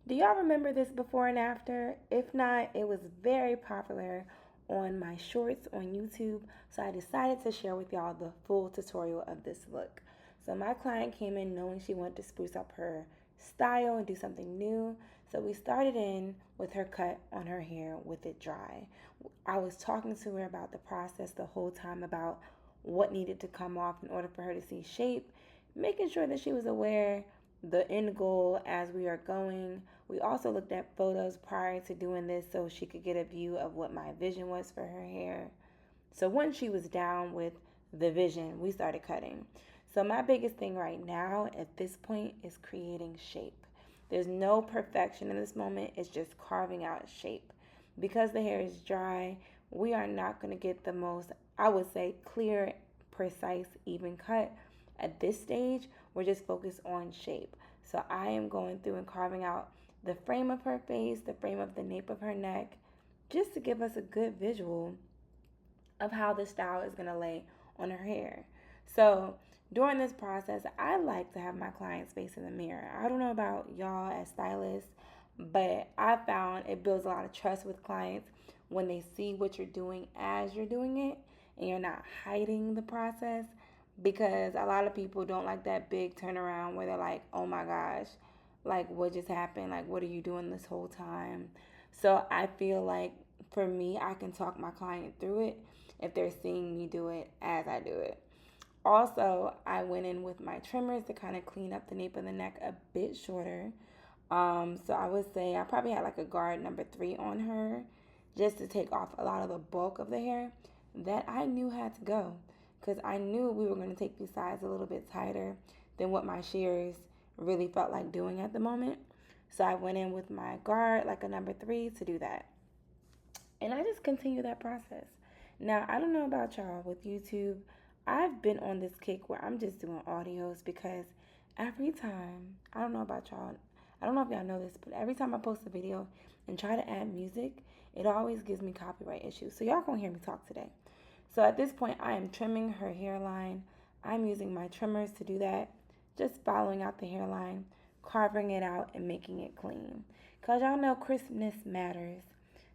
Do y'all remember this before and after? If not, it was very popular on my shorts on YouTube, so I decided to share with y'all the full tutorial of this look. So my client came in knowing she wanted to spruce up her style and do something new. So we started in with her cut on her hair with it dry. I was talking to her about the process the whole time about what needed to come off in order for her to see shape, making sure that she was aware the end goal as we are going. We also looked at photos prior to doing this so she could get a view of what my vision was for her hair. So once she was down with the vision, we started cutting. So my biggest thing right now at this point is creating shape. There's no perfection in this moment, it's just carving out shape. Because the hair is dry, we are not going to get the most, I would say, clear, precise, even cut. At this stage, we're just focused on shape. So I am going through and carving out the frame of her face, the frame of the nape of her neck, just to give us a good visual of how the style is going to lay on her hair. So during this process, I like to have my clients face in the mirror. I don't know about y'all as stylists, but I found it builds a lot of trust with clients when they see what you're doing as you're doing it and you're not hiding the process, because a lot of people don't like that big turnaround where they're like, oh my gosh, like what just happened? Like, what are you doing this whole time? So I feel like for me, I can talk my client through it if they're seeing me do it as I do it. Also, I went in with my trimmers to kind of clean up the nape of the neck a bit shorter. So I would say I probably had like a guard number 3 on her just to take off a lot of the bulk of the hair that I knew had to go, because I knew we were going to take these sides a little bit tighter than what my shears really felt like doing at the moment. So I went in with my guard, like a number 3, to do that. And I just continue that process. Now, I don't know about y'all with YouTube. I've been on this kick where I'm just doing audios because every time, I don't know about y'all, I don't know if y'all know this, but every time I post a video and try to add music, it always gives me copyright issues. So y'all gonna hear me talk today. So at this point, I am trimming her hairline. I'm using my trimmers to do that, just following out the hairline, carving it out, and making it clean. Because y'all know crispness matters.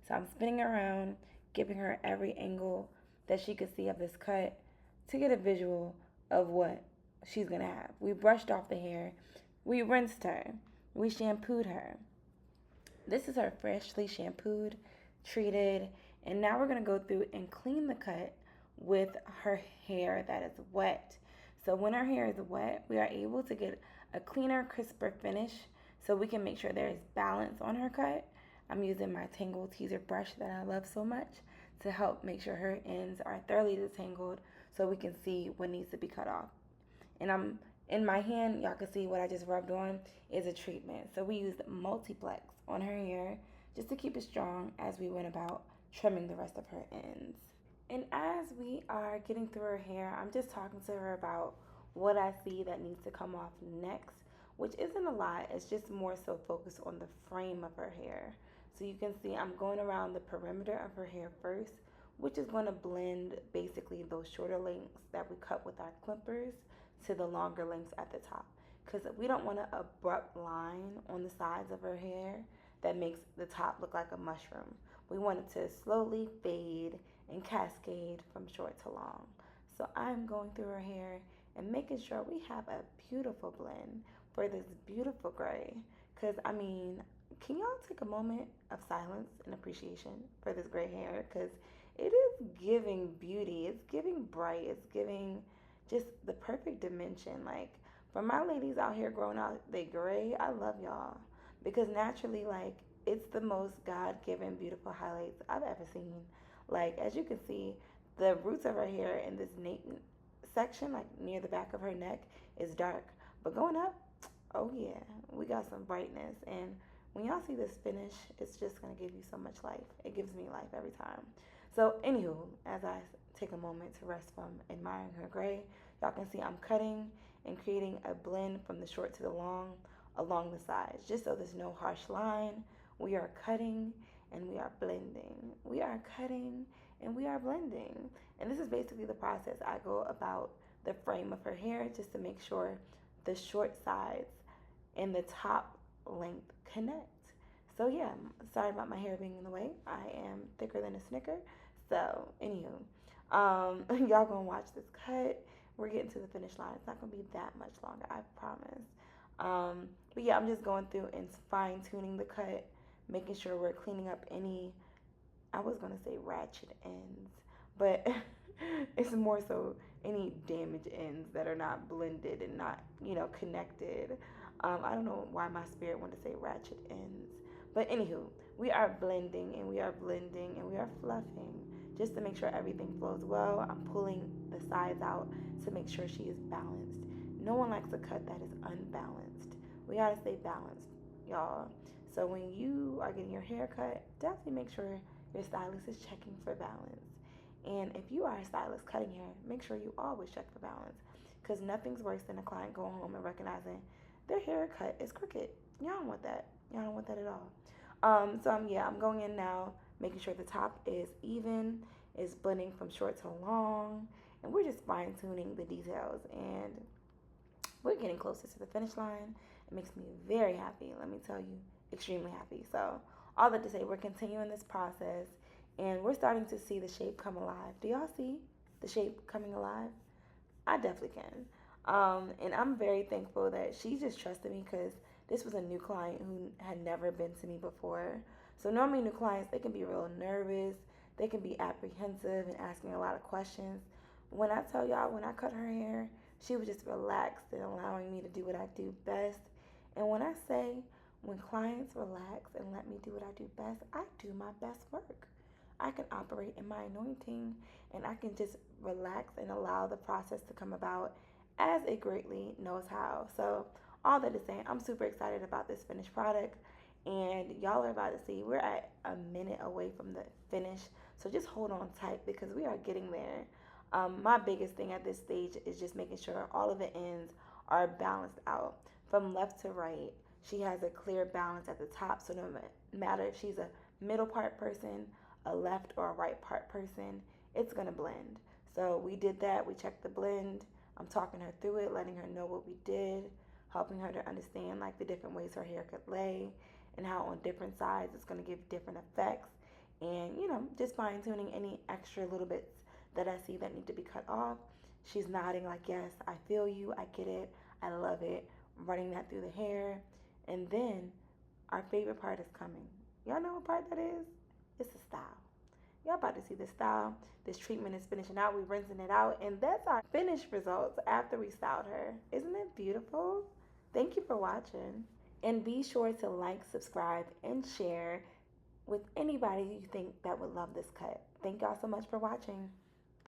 So I'm spinning around, giving her every angle that she could see of this cut to get a visual of what she's going to have. We brushed off the hair. We rinsed her. We shampooed her. This is her freshly shampooed, treated, and now we're going to go through and clean the cut with her hair that is wet. So when her hair is wet, we are able to get a cleaner, crisper finish so we can make sure there is balance on her cut. I'm using my Tangle Teaser brush that I love so much to help make sure her ends are thoroughly detangled so we can see what needs to be cut off. And I'm in my hand, y'all can see what I just rubbed on is a treatment. So we used multiplex on her hair just to keep it strong as we went about trimming the rest of her ends. And as we are getting through her hair, I'm just talking to her about what I see that needs to come off next, which isn't a lot. It's just more so focused on the frame of her hair. So you can see I'm going around the perimeter of her hair first, which is going to blend basically those shorter lengths that we cut with our clippers to the longer lengths at the top. Because we don't want an abrupt line on the sides of her hair that makes the top look like a mushroom. We want it to slowly fade and cascade from short to long. So I'm going through her hair and making sure we have a beautiful blend for this beautiful gray. Because, I mean, can y'all take a moment of silence and appreciation for this gray hair? Because it is giving beauty, it's giving bright, it's giving just the perfect dimension. Like, for my ladies out here growing out they gray, I love y'all. Because naturally, like, it's the most God given beautiful highlights I've ever seen. Like, as you can see, the roots of her hair in this nape section, like near the back of her neck, is dark. But going up, oh yeah, we got some brightness. And when y'all see this finish, it's just gonna give you so much life. It gives me life every time. So, anywho, as I take a moment to rest from admiring her gray, y'all can see I'm cutting and creating a blend from the short to the long along the sides, just so there's no harsh line. We are cutting and we are blending. We are cutting and we are blending. And this is basically the process I go about the frame of her hair, just to make sure the short sides and the top length connect. So yeah, sorry about my hair being in the way. I am thicker than a Snicker. So anywho, y'all gonna watch this cut. We're getting to the finish line. It's not gonna be that much longer, I promise. But yeah, I'm just going through and fine tuning the cut, making sure we're cleaning up any, I was gonna say ratchet ends, but it's more so any damaged ends that are not blended and not, connected. I don't know why my spirit wanted to say ratchet ends. But anywho, we are blending and we are blending and we are fluffing just to make sure everything flows well. I'm pulling the sides out to make sure she is balanced. No one likes a cut that is unbalanced. We gotta stay balanced, y'all. So when you are getting your hair cut, definitely make sure your stylist is checking for balance. And if you are a stylist cutting hair, make sure you always check for balance. Because nothing's worse than a client going home and recognizing their haircut is crooked. Y'all don't want that. Y'all don't want that at all. I'm going in now, making sure the top is even, is blending from short to long, and we're just fine tuning the details. And we're getting closer to the finish line. It makes me very happy. Let me tell you, extremely happy. So all that to say, we're continuing this process, and we're starting to see the shape come alive. Do y'all see the shape coming alive? I definitely can. And I'm very thankful that she just trusted me because this was a new client who had never been to me before. So normally new clients, they can be real nervous. They can be apprehensive and asking a lot of questions. When I tell y'all, when I cut her hair, she was just relaxed and allowing me to do what I do best. And when I say, when clients relax and let me do what I do best, I do my best work. I can operate in my anointing and I can just relax and allow the process to come about as it greatly knows how. So, all that is saying, I'm super excited about this finished product, and y'all are about to see we're at a minute away from the finish. So, just hold on tight because we are getting there. My biggest thing at this stage is just making sure all of the ends are balanced out from left to right. She has a clear balance at the top, so no matter if she's a middle part person, a left or a right part person, it's gonna blend. So we did that. We checked the blend. I'm talking her through it, letting her know what we did, helping her to understand like the different ways her hair could lay and how on different sides it's gonna give different effects. And just fine tuning any extra little bits that I see that need to be cut off. She's nodding like, yes, I feel you, I get it, I love it. Running that through the hair. And then our favorite part is coming. Y'all know what part that is? It's the style. Y'all about to see the style. This treatment is finishing out. We're rinsing it out. And that's our finished results after we styled her. Isn't it beautiful? Thank you for watching. And be sure to like, subscribe, and share with anybody you think that would love this cut. Thank y'all so much for watching.